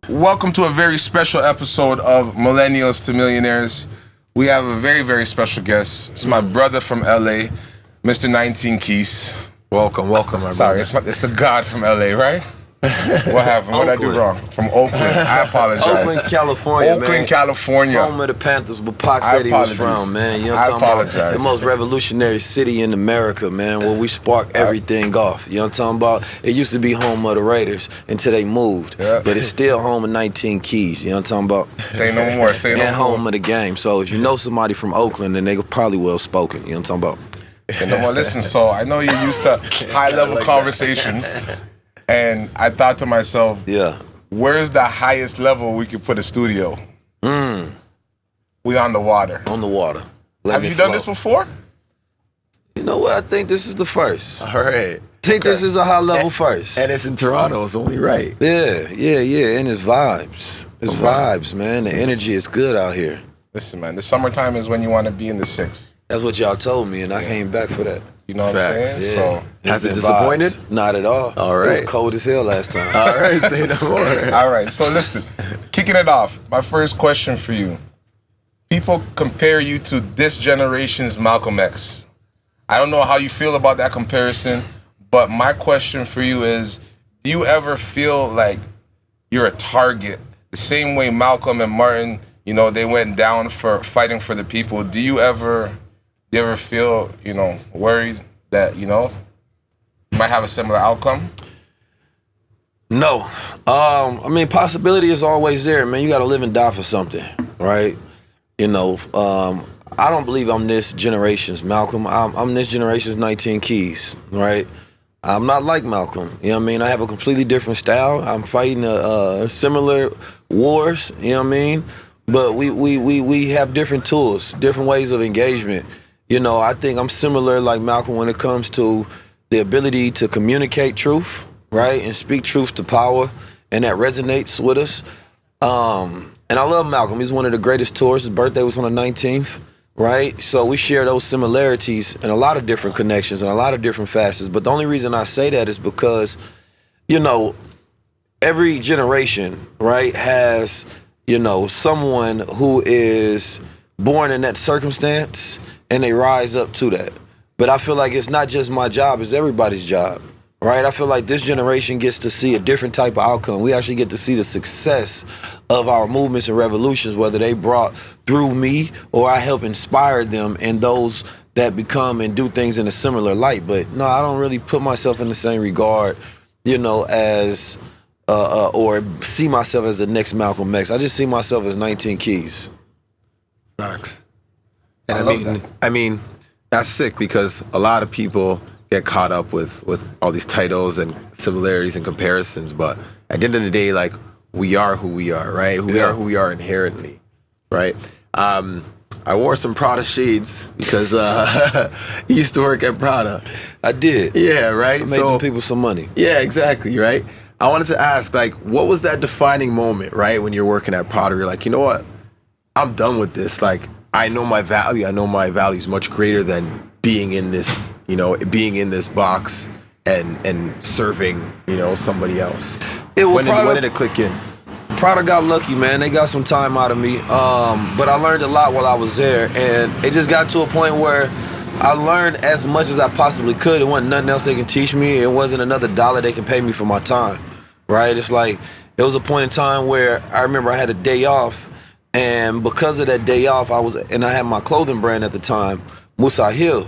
Welcome to a very special episode of Millennials to Millionaires. We have a very, very special guest. It's my brother from LA, Mr. 19 Keys. Welcome, my Sorry, brother. it's the God from LA, right? What happened? What did I do wrong? From Oakland. I apologize. Oakland, California, man. Oakland, California. Home of the Panthers, where Pac said he was from, man. You know what I'm talking about? The most revolutionary city in America, man, where we spark everything off. You know what I'm talking about? It used to be home of the Raiders until they moved. Yeah. But it's still home of 19 Keys. You know what I'm talking about? Say no more. Say no more. And home of the game. So if you know somebody from Oakland, then they probably well spoken. You know what I'm talking about? And no more. Listen, so I know you're used to high-level conversations. And I thought to myself, where's the highest level we could put a studio? We on the water. On the water. Have you done this before? You know what? I think this is the first. All right. I think this is a high level first. And it's in Toronto, it's only right. Yeah. And it's vibes. It's vibes, man. The energy is good out here. Listen, man, the summertime is when you want to be in the six. That's what y'all told me, and I came back for that. You know what I'm saying? Yeah. So, has it disappointed? Vibes. Not at all. All right. It was cold as hell last time. All right, say no more. All right, so listen, kicking it off, my first question for you. People compare you to this generation's Malcolm X. I don't know how you feel about that comparison, but my question for you is, do you ever feel like you're a target? The same way Malcolm and Martin, you know, they went down for fighting for the people. Do you ever feel, you know, worried that, you know, you might have a similar outcome? No. I mean, possibility is always there, man. You got to live and die for something, right? You know, I don't believe I'm this generation's Malcolm. I'm this generation's 19 Keys, right? I'm not like Malcolm. You know what I mean? I have a completely different style. I'm fighting similar wars, you know what I mean? But we have different tools, different ways of engagement. You know, I think I'm similar like Malcolm when it comes to the ability to communicate truth, right? And speak truth to power. And that resonates with us. And I love Malcolm. He's one of the greatest tourists. His birthday was on the 19th, right? So we share those similarities and a lot of different connections and a lot of different facets. But the only reason I say that is because, you know, every generation, right, has, you know, someone who is born in that circumstance and they rise up to that. But I feel like it's not just my job, it's everybody's job, right? I feel like this generation gets to see a different type of outcome. We actually get to see the success of our movements and revolutions, whether they brought through me or I help inspire them and those that become and do things in a similar light. But no, I don't really put myself in the same regard, you know, as, or see myself as the next Malcolm X. I just see myself as 19 Keys. Facts. And I mean, that's sick because a lot of people get caught up with all these titles and similarities and comparisons. But at the end of the day, like, we are who we are, right? We are who we are inherently, right? I wore some Prada Shades because he used to work at Prada. I did. Yeah, right? I made them people some money. Yeah, exactly, right? I wanted to ask, like, what was that defining moment, right? When you're working at Prada, you're like, you know what? I'm done with this. Like, I know my value. I know my value is much greater than being in this, you know, being in this box and serving, you know, somebody else. When did it click in? Prada got lucky, man. They got some time out of me. But I learned a lot while I was there. And it just got to a point where I learned as much as I possibly could. It wasn't nothing else they can teach me. It wasn't another dollar they can pay me for my time, right? It's like, it was a point in time where I remember I had a day off. And because of that day off, I had my clothing brand at the time, Musa Hill.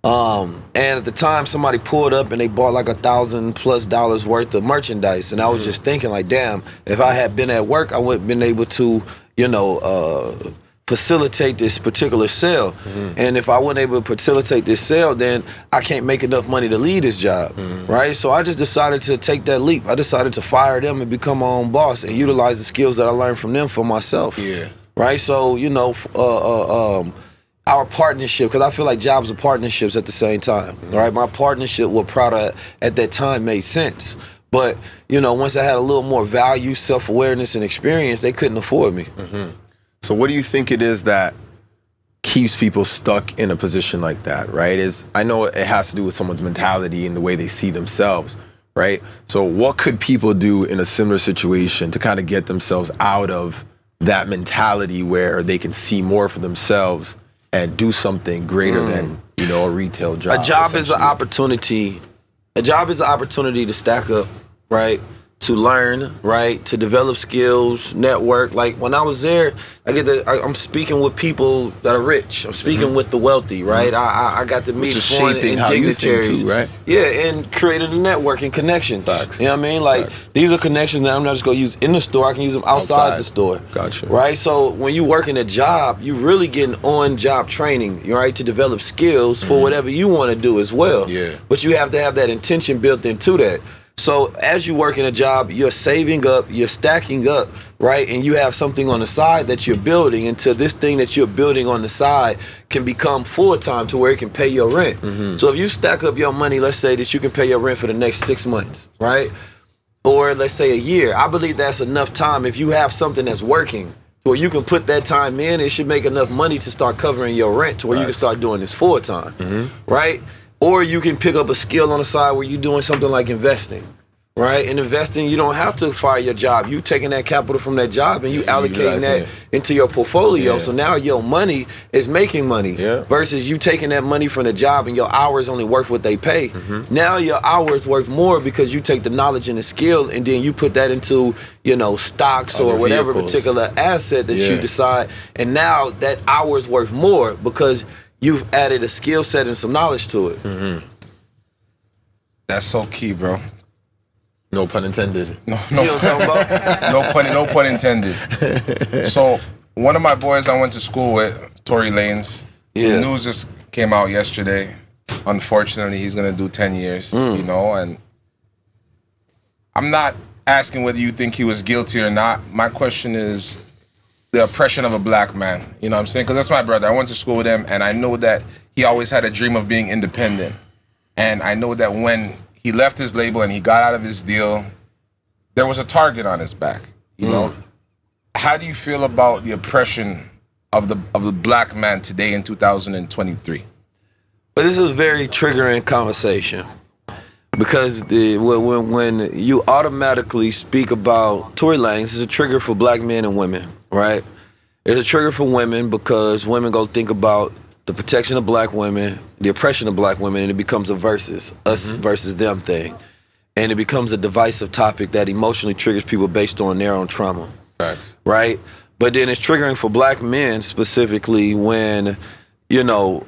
And at the time, somebody pulled up and they bought like $1,000+ worth of merchandise. And I was just thinking like, damn, if I had been at work, I wouldn't have been able to, you know, facilitate this particular sale. And if I wasn't able to facilitate this sale, then I can't make enough money to lead this job, right? So I just decided to take that leap. I decided to fire them and become my own boss and utilize the skills that I learned from them for myself. Yeah. Right? So, you know, our partnership, because I feel like jobs are partnerships at the same time, right? My partnership with Prada at that time made sense. But, you know, once I had a little more value, self-awareness, and experience, they couldn't afford me. So what do you think it is that keeps people stuck in a position like that, right? I know it has to do with someone's mentality and the way they see themselves, right? So what could people do in a similar situation to kind of get themselves out of that mentality where they can see more for themselves and do something greater than, you know, a retail job? A job is an opportunity. A job is an opportunity to stack up, right? To learn, right? To develop skills, network. Like when I was there, I'm speaking with people that are rich. I'm speaking with the wealthy, right? I got to meet foreign dignitaries, too, right? Yeah, and creating a network and connections. Facts. You know what I mean? Like these are connections that I'm not just gonna use in the store. I can use them outside the store. Gotcha. Right? So when you work in a job, you really getting on-job training, right? To develop skills for whatever you want to do as well. Yeah. But you have to have that intention built into that. So as you work in a job, you're saving up, you're stacking up, right? And you have something on the side that you're building until this thing that you're building on the side can become full-time to where it can pay your rent. So if you stack up your money, let's say that you can pay your rent for the next 6 months, right? Or let's say a year. I believe that's enough time. If you have something that's working, where you can put that time in, it should make enough money to start covering your rent to where you can start doing this full-time, right? Or you can pick up a skill on the side where you're doing something like investing, right? And investing, you don't have to fire your job. You taking that capital from that job and you allocating that into your portfolio. So now your money is making money versus you taking that money from the job and your hours only worth what they pay. Now your hours worth more because you take the knowledge and the skill and then you put that into, you know, stocks or whatever particular asset that you decide. And now that hour's worth more because you've added a skill set and some knowledge to it. That's so key, bro. No pun intended. No, You know what I'm talking about? no pun intended. So one of my boys I went to school with, Tory Lanez, the news just came out yesterday. Unfortunately, he's gonna do 10 years, you know, and I'm not asking whether you think he was guilty or not. My question is the oppression of a black man, you know what I'm saying? Because that's my brother. I went to school with him, and I know that he always had a dream of being independent. And I know that when he left his label and he got out of his deal, there was a target on his back, you know? How do you feel about the oppression of the black man today in 2023? But this is a very triggering conversation because when you automatically speak about Tory Lanez, it's a trigger for black men and women, right? It's a trigger for women because women go think about the protection of black women, the oppression of black women, and it becomes a versus, us versus them thing. And it becomes a divisive topic that emotionally triggers people based on their own trauma. Facts. Right? But then it's triggering for black men specifically when, you know,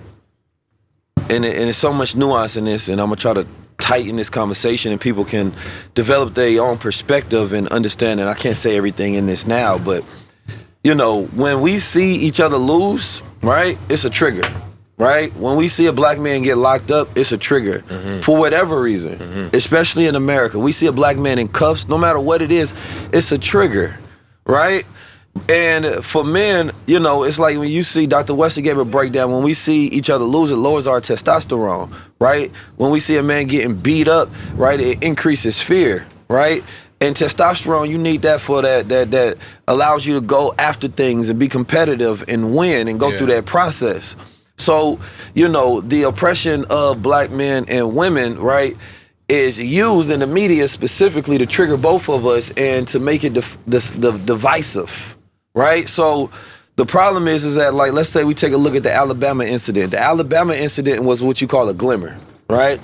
and there's so much nuance in this, and I'm gonna try to tighten this conversation and people can develop their own perspective and understand, and I can't say everything in this now, but you know, when we see each other lose, right, it's a trigger, right? When we see a black man get locked up, it's a trigger for whatever reason, especially in America. We see a black man in cuffs, no matter what it is, it's a trigger, right? And for men, you know, it's like when you see, Dr. Wesley gave a breakdown, when we see each other lose, it lowers our testosterone, right? When we see a man getting beat up, right, it increases fear, right? And testosterone, you need that for that allows you to go after things and be competitive and win and go through that process. So, you know, the oppression of black men and women, right, is used in the media specifically to trigger both of us and to make it divisive, right? So the problem is that, like, let's say we take a look at the Alabama incident. The Alabama incident was what you call a glimmer, right?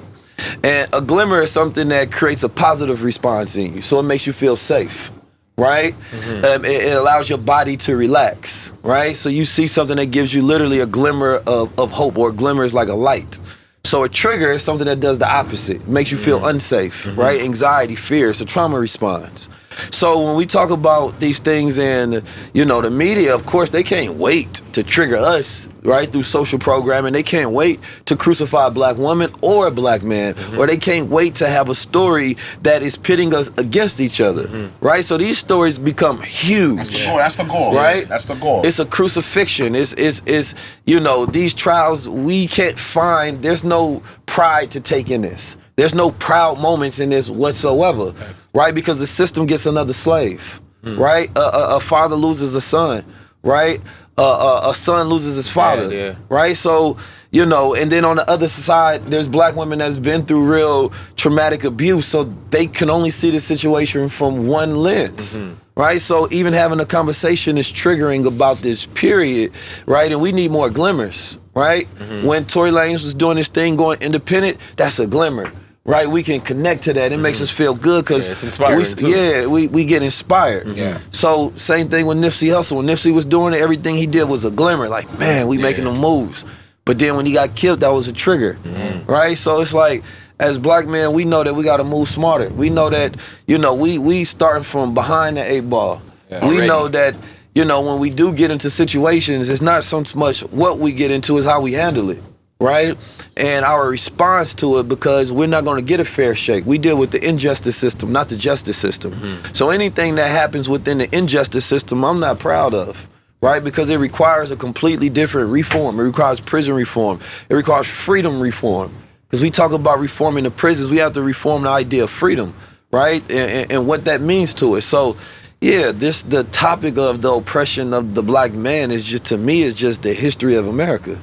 And a glimmer is something that creates a positive response in you, so it makes you feel safe, right? It allows your body to relax, right? So you see something that gives you literally a glimmer of hope, or a glimmer is like a light. So a trigger is something that does the opposite. It makes you feel unsafe, right? Anxiety, fear, it's a trauma response. So when we talk about these things in, you know, the media, of course, they can't wait to trigger us, right, through social programming. They can't wait to crucify a black woman or a black man, or they can't wait to have a story that is pitting us against each other, right? So these stories become huge. That's the goal, right? That's the goal. It's a crucifixion. It's you know, these trials we can't find. There's no pride to take in this. There's no proud moments in this whatsoever, right? Because the system gets another slave, right? A father loses a son, right? a son loses his father, Yeah. right? So, and then on the other side, there's black women that's been through real traumatic abuse, so they can only see the situation from one lens, right? So even having a conversation is triggering about this period, right? And we need more glimmers, right? When Tory Lanez was doing his thing, going independent, that's a glimmer. Right, we can connect to that. It makes us feel good because it's inspiring too. we get inspired. Yeah. So same thing with Nipsey Hussle. When Nipsey was doing it, everything he did was a glimmer. Like, man, we making them moves. But then when he got killed, that was a trigger. Right. So it's like, as black men, we know that we got to move smarter. We know that we starting from behind the 8 ball. Yeah, we already. know that when we do get into situations, it's not so much what we get into, is how we handle it. Right? And our response to it, because we're not going to get a fair shake. We deal with the injustice system, not the justice system. So anything that happens within the injustice system, I'm not proud of, right? Because it requires a completely different reform. It requires prison reform. It requires freedom reform. Because we talk about reforming the prisons, we have to reform the idea of freedom, right? And what that means to us. So, yeah, the topic of the oppression of the black man is just, to me, is just the history of America.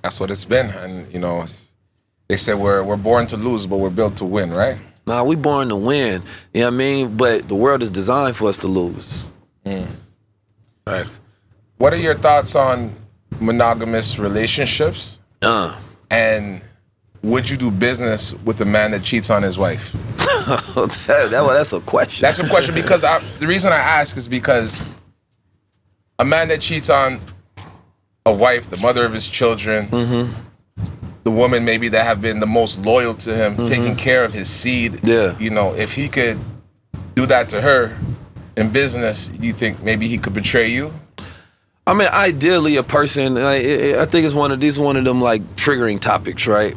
That's what it's been. And, they said we're born to lose, but we're built to win, right? Nah, we born to win, you know what I mean? But the world is designed for us to lose. Thanks. What are your thoughts on monogamous relationships? And would you do business with a man that cheats on his wife? That's a question. That's a question because the reason I ask is because a man that cheats on a wife, the mother of his children, the woman maybe that have been the most loyal to him, taking care of his seed. Yeah. If he could do that to her in business, you think maybe he could betray you? I mean, ideally, a person. I think it's one of them like triggering topics, right?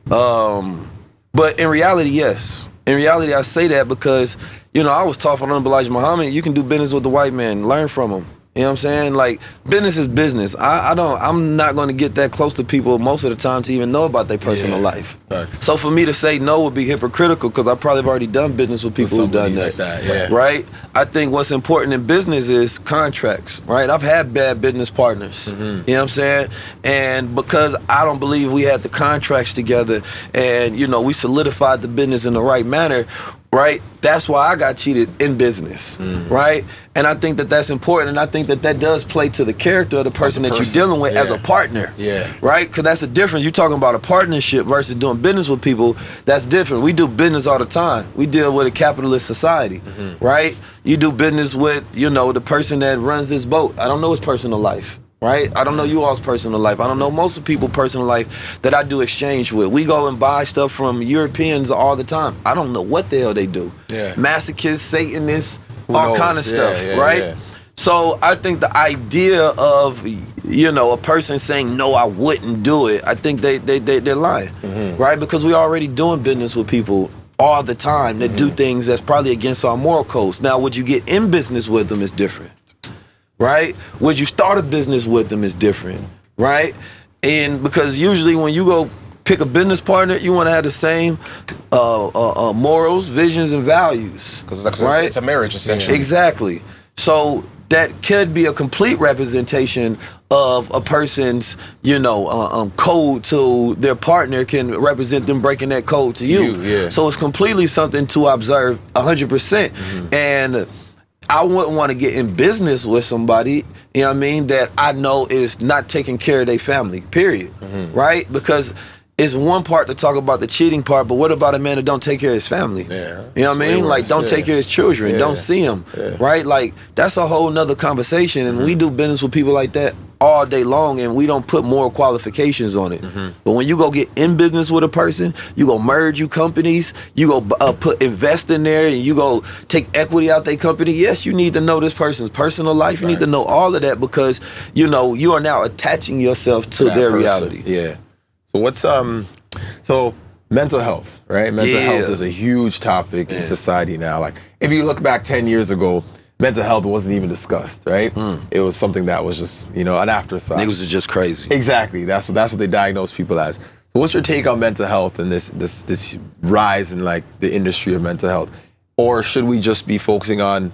But in reality, yes. In reality, I say that because I was taught from Elijah Muhammad, you can do business with the white man, learn from him. You know what I'm saying? Like, business is business. I'm not going to get that close to people most of the time to even know about their personal life. Facts. So for me to say no would be hypocritical because I probably have already done business with people who've done that. Yeah. Right? I think what's important in business is contracts, right? I've had bad business partners. You know what I'm saying? And because I don't believe we had the contracts together and, we solidified the business in the right manner, right? That's why I got cheated in business, right? And I think that that's important, and I think that that does play to the character of the person that you're dealing with as a partner, right? Because that's the difference. You're talking about a partnership versus doing business with people. That's different. We do business all the time. We deal with a capitalist society, right? You do business with, the person that runs this boat. I don't know his personal life. Right? I don't know you all's personal life. I don't know most of people's personal life that I do exchange with. We go and buy stuff from Europeans all the time. I don't know what the hell they do. Yeah. Masochists, Satanists, all kind of stuff, right? Yeah. So I think the idea of, a person saying, no, I wouldn't do it, I think they're lying, right? Because we're already doing business with people all the time that do things that's probably against our moral codes. Now, would you get in business with them is different. Right? Would you start a business with them is different, right? And because usually when you go pick a business partner, you want to have the same morals, visions, and values. Because it's a marriage, essentially. Exactly. So that could be a complete representation of a person's, code to their partner can represent them breaking that code to you. So it's completely something to observe 100%. And I wouldn't want to get in business with somebody, that I know is not taking care of their family, period, right? Because it's one part to talk about the cheating part, but what about a man that don't take care of his family? Yeah, you know what I mean? Like, don't take care of his children, don't see them, right? Like, that's a whole nother conversation, and we do business with people like that all day long, and we don't put moral qualifications on it. But when you go get in business with a person, you go merge you companies, you go invest in there, and you go take equity out their company. Yes, you need to know this person's personal life. You need to know all of that because, you are now attaching yourself to their reality. Yeah. So what's so mental health, right? Mental health is a huge topic in society now. Like, if you look back 10 years ago, mental health wasn't even discussed, right? It was something that was just, an afterthought. Niggas are just crazy. Exactly. That's what they diagnose people as. So what's your take on mental health and this rise in like the industry of mental health? Or should we just be focusing on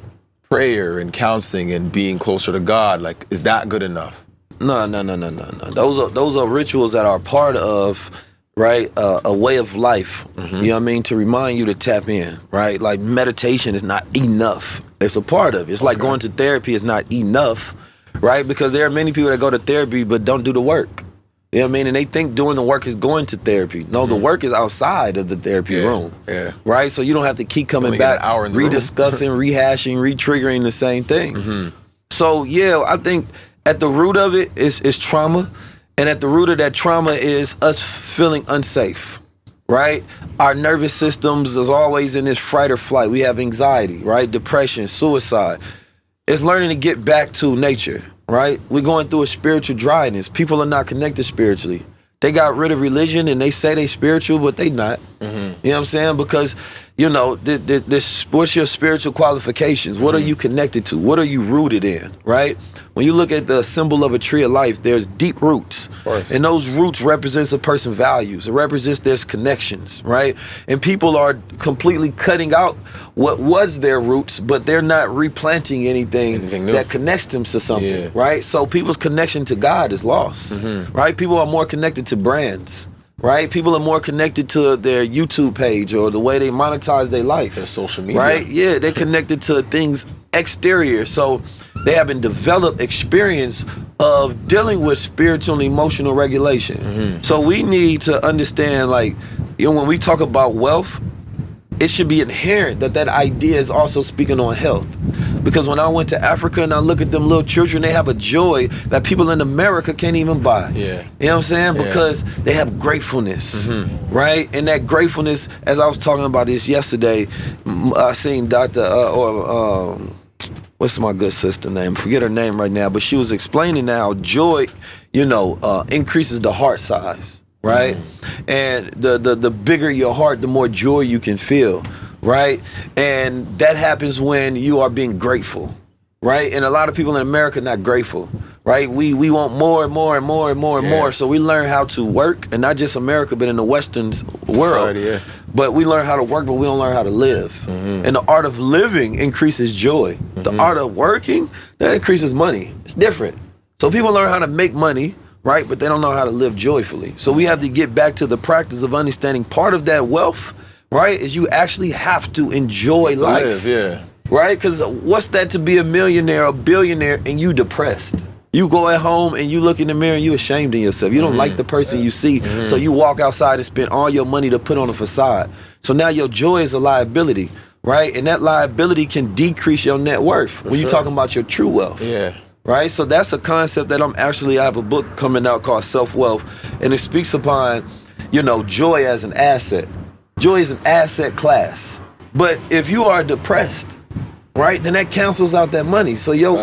prayer and counseling and being closer to God, like, is that good enough? No. Those are rituals that are part of, right, a way of life. You know what I mean? To remind you to tap in, right? Like meditation is not enough. It's a part of it. It's like going to therapy is not enough, right? Because there are many people that go to therapy but don't do the work. You know what I mean? And they think doing the work is going to therapy. No, the work is outside of the therapy room. Yeah. Right? So you don't have to keep coming back, rediscussing, rehashing, re-triggering the same things. So yeah, I think at the root of it is trauma. And at the root of that trauma is us feeling unsafe. Right? Our nervous systems is always in this fight or flight. We have anxiety, right? Depression, suicide. It's learning to get back to nature. Right? We're going through a spiritual dryness. People are not connected spiritually. They got rid of religion and they say they spiritual, but they not. You know what I'm saying? Because, you know, this, what's your spiritual qualifications? What are you connected to? What are you rooted in? Right? When you look at the symbol of a tree of life, there's deep roots. And those roots represents a person's values. It represents their connections, right? And people are completely cutting out what was their roots, but they're not replanting anything that connects them to something, right? So people's connection to God is lost, right? People are more connected to brands, right? People are more connected to their YouTube page or the way they monetize their life. Their social media. Right? Yeah, they're connected to things exterior. So they haven't developed experience of dealing with spiritual and emotional regulation. So we need to understand, like, you know, when we talk about wealth, it should be inherent that idea is also speaking on health. Because when I went to Africa and I look at them little children, they have a joy that people in America can't even buy. You know what I'm saying? Because they have gratefulness, right? And that gratefulness, as I was talking about this yesterday, I seen what's my good sister name? Forget her name right now, but she was explaining how joy, you know, increases the heart size. Right? And the bigger your heart, the more joy you can feel, right? And that happens when you are being grateful, right? And a lot of people in America are not grateful, right? We want more and more and more and more and more. So we learn how to work, and not just America, but in the Western world. Society, But we learn how to work, but we don't learn how to live. And the art of living increases joy. The art of working, that increases money. It's different. So people learn how to make money, right? But they don't know how to live joyfully. So we have to get back to the practice of understanding part of that wealth, right, is you actually have to enjoy life. Right? Because what's that to be a millionaire, a billionaire, and you depressed? You go at home and you look in the mirror and you ashamed of yourself. You don't like the person you see. So you walk outside and spend all your money to put on a facade. So now your joy is a liability, right? And that liability can decrease your net worth when you're talking about your true wealth. Right? So that's a concept that I have a book coming out called Self-Wealth, and it speaks upon, you know, joy as an asset. Joy is an asset class. But if you are depressed, right, then that cancels out that money. So you're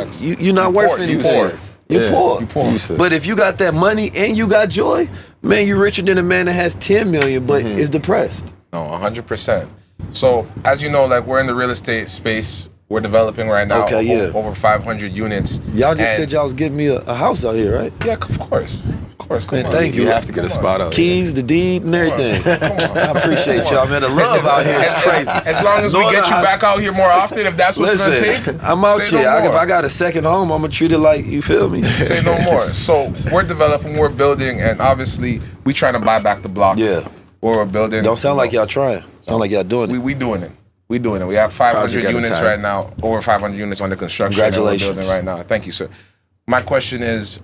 not worth anything. You're poor. But if you got that money and you got joy, man, you're richer than a man that has 10 million but is depressed. No, 100%. So as you know, like, we're in the real estate space. We're developing right now over 500 units. Y'all just said y'all was giving me a house out here, right? Yeah, of course. Come on. Thank you. You have to get a spot out. Keys, the deed, and everything. I appreciate y'all, man. The love out here is crazy. As long as we get you back out here more often, if that's what's going to take. I'm out here. If I got a second home, I'm going to treat it like, you feel me? Say no more. So we're developing, we're building, and obviously we trying to buy back the block. Or we're building. Don't sound like y'all trying. Sound like y'all doing it. We doing it. We doing it. We have 500 units right now, over 500 units under construction. Congratulations. We're building right now. Thank you, sir. My question is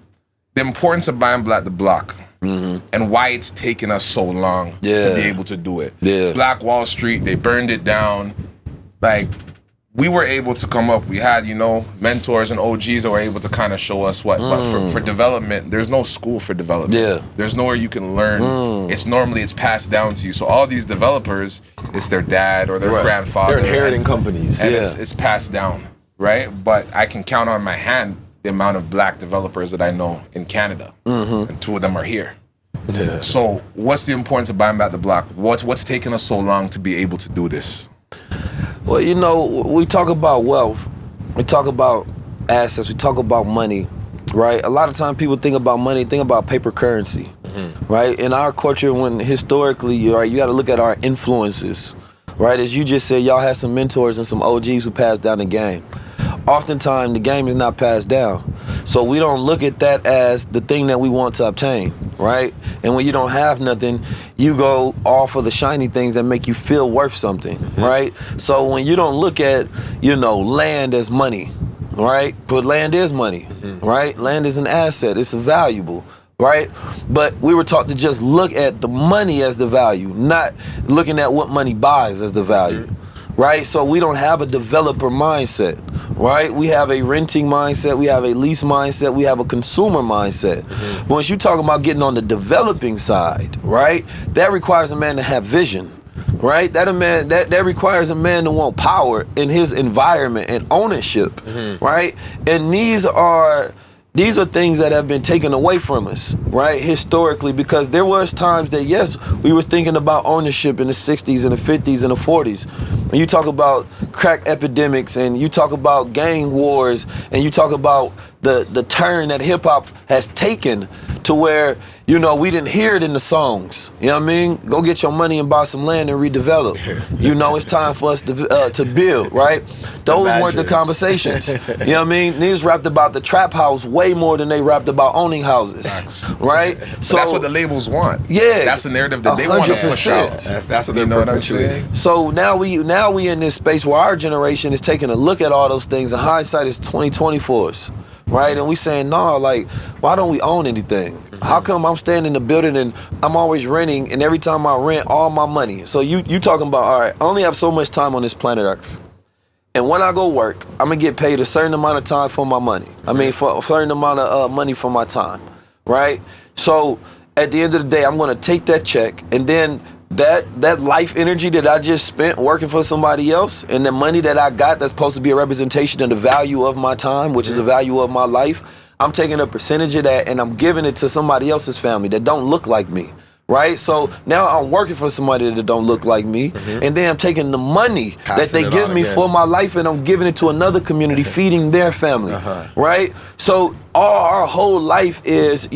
the importance of buying Black the Block and why it's taken us so long to be able to do it. Black Wall Street, they burned it down. Like, we were able to come up. We had, you know, mentors and OGs that were able to kind of show us what. But for development, there's no school for development. There's nowhere you can learn. It's passed down to you. So all these developers, it's their dad or their grandfather. They're inheriting companies. And it's passed down, right? But I can count on my hand the amount of Black developers that I know in Canada. And 2 of them are here. So what's the importance of buying back the block? What's taking us so long to be able to do this? Well, you know, we talk about wealth, we talk about assets, we talk about money, right? A lot of times people think about money, think about paper currency, right? In our culture, when historically, right, you got to look at our influences, right? As you just said, y'all had some mentors and some OGs who passed down the game. oftentimes the game is not passed down. So we don't look at that as the thing that we want to obtain, right? And when you don't have nothing, you go all for the shiny things that make you feel worth something, right? So when you don't look at, land as money, right? But land is money, right? Land is an asset, it's valuable, right? But we were taught to just look at the money as the value, not looking at what money buys as the value. Right? So we don't have a developer mindset, right? We have a renting mindset, we have a lease mindset, we have a consumer mindset. But once you talk about getting on the developing side, right? That requires a man to have vision, right? That requires a man to want power in his environment and ownership, right? And these are things that have been taken away from us, right, historically, because there was times that, yes, we were thinking about ownership in the 60s and the 50s and the 40s. When you talk about crack epidemics and you talk about gang wars and you talk about the turn that hip-hop has taken to where, we didn't hear it in the songs. You know what I mean? Go get your money and buy some land and redevelop. It's time for us to build, right? Those weren't the conversations. You know what I mean? Niggas rapped about the trap house way more than they rapped about owning houses, right? So that's what the labels want. Yeah. That's the narrative that they want to push out. That's what they know what I'm saying? So now we in this space where our generation is taking a look at all those things, and hindsight is 20/20 for us. Right, and we saying, no, why don't we own anything? How come I'm staying in the building and I'm always renting, and every time I rent, all my money? So you talking about, all right, I only have so much time on this planet Earth, and when I go work, I'm gonna get paid a certain amount of time for my money. For a certain amount of money for my time, right? So at the end of the day, I'm gonna take that check, and then that life energy that I just spent working for somebody else, and the money that I got that's supposed to be a representation of the value of my time, which is the value of my life, I'm taking a percentage of that and I'm giving it to somebody else's family that don't look like me, right? So now I'm working for somebody that don't look like me, and then I'm taking the money that they give me for my life and I'm giving it to another community, feeding their family, right? So our whole life is,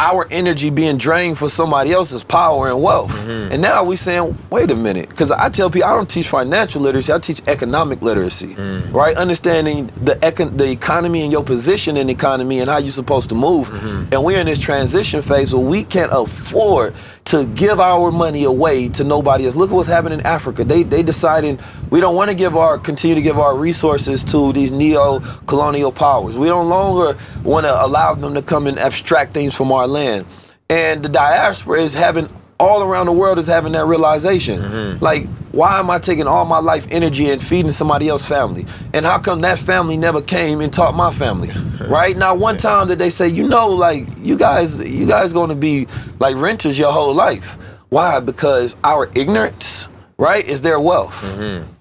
our energy being drained for somebody else's power and wealth. And now we saying, wait a minute, because I tell people I don't teach financial literacy, I teach economic literacy, right? Understanding the economy and your position in the economy and how you're supposed to move. And we're in this transition phase where we can't afford to give our money away to nobody else. Look at what's happening in Africa. They decided we don't want to continue to give our resources to these neo-colonial powers. We don't longer want to allow them to come and abstract things from our land. And the diaspora is all around the world is having that realization. Like, why am I taking all my life energy and feeding somebody else's family? And how come that family never came and taught my family? Right? Now, one time that they say, you guys going to be like renters your whole life. Why? Because our ignorance, right, is their wealth.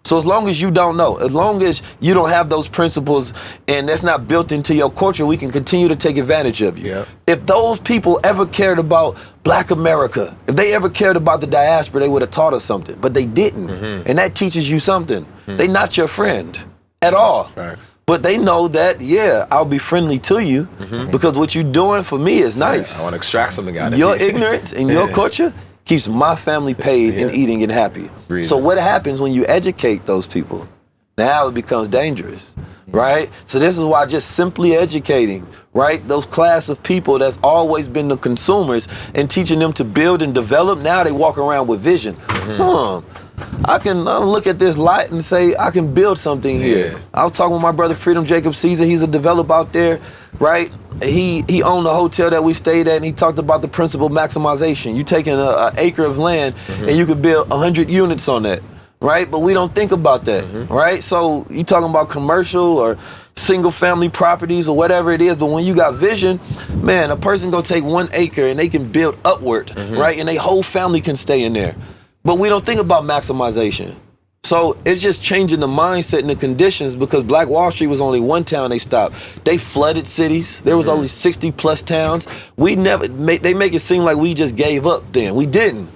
So as long as you don't know, as long as you don't have those principles and that's not built into your culture, we can continue to take advantage of you. If those people ever cared about Black America, if they ever cared about the diaspora, they would have taught us something, but they didn't. And that teaches you something. They're not your friend at all. Facts. But they know that, I'll be friendly to you because what you're doing for me is nice. I want to extract something out of you. Your ignorance and your culture keeps my family paid and eating and happy. So what happens when you educate those people? Now it becomes dangerous, right? So this is why just simply educating, right, those class of people that's always been the consumers and teaching them to build and develop, now they walk around with vision. I can look at this light and say, I can build something here. I was talking with my brother Freedom Jacob Caesar. He's a developer out there, right? He owned the hotel that we stayed at, and he talked about the principle of maximization. You taking an acre of land and you could build 100 units on that, right? But we don't think about that, right? So you talking about commercial or single family properties or whatever it is, but when you got vision, man, a person go take 1 acre and they can build upward, right? And their whole family can stay in there. But we don't think about maximization. So it's just changing the mindset and the conditions, because Black Wall Street was only one town they stopped. They flooded cities. There was only 60 plus towns. They make it seem like we just gave up then. We didn't.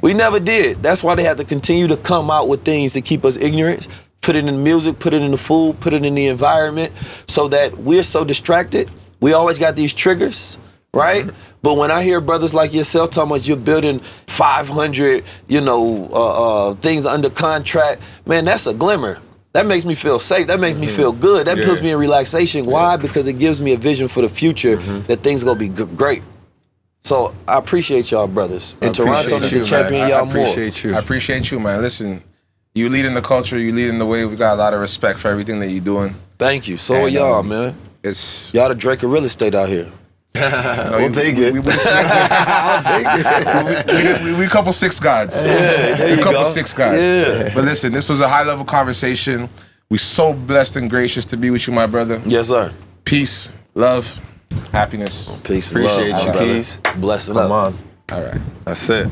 We never did. That's why they had to continue to come out with things to keep us ignorant, put it in the music, put it in the food, put it in the environment, so that we're so distracted. We always got these triggers, right? But when I hear brothers like yourself talking about you're building 500, things under contract, man, that's a glimmer. that makes me feel safe. That makes me feel good. That puts me in relaxation. Why? Because it gives me a vision for the future that things gonna be great. So I appreciate y'all, brothers. And Toronto need to champion y'all more. I appreciate you, man. Listen, you leading the culture, you leading the way. We got a lot of respect for everything that you're doing. Thank you. So are y'all, man. Y'all the Drake of real estate out here. We'll take it. I'll take it. We couple six gods. There you go. Six gods. Yeah. But listen, this was a high-level conversation. We so blessed and gracious to be with you, my brother. Yes, sir. Peace, love, happiness. Peace and Appreciate love. you, Brother. Keys. Blessing Come up. on. All right. That's it.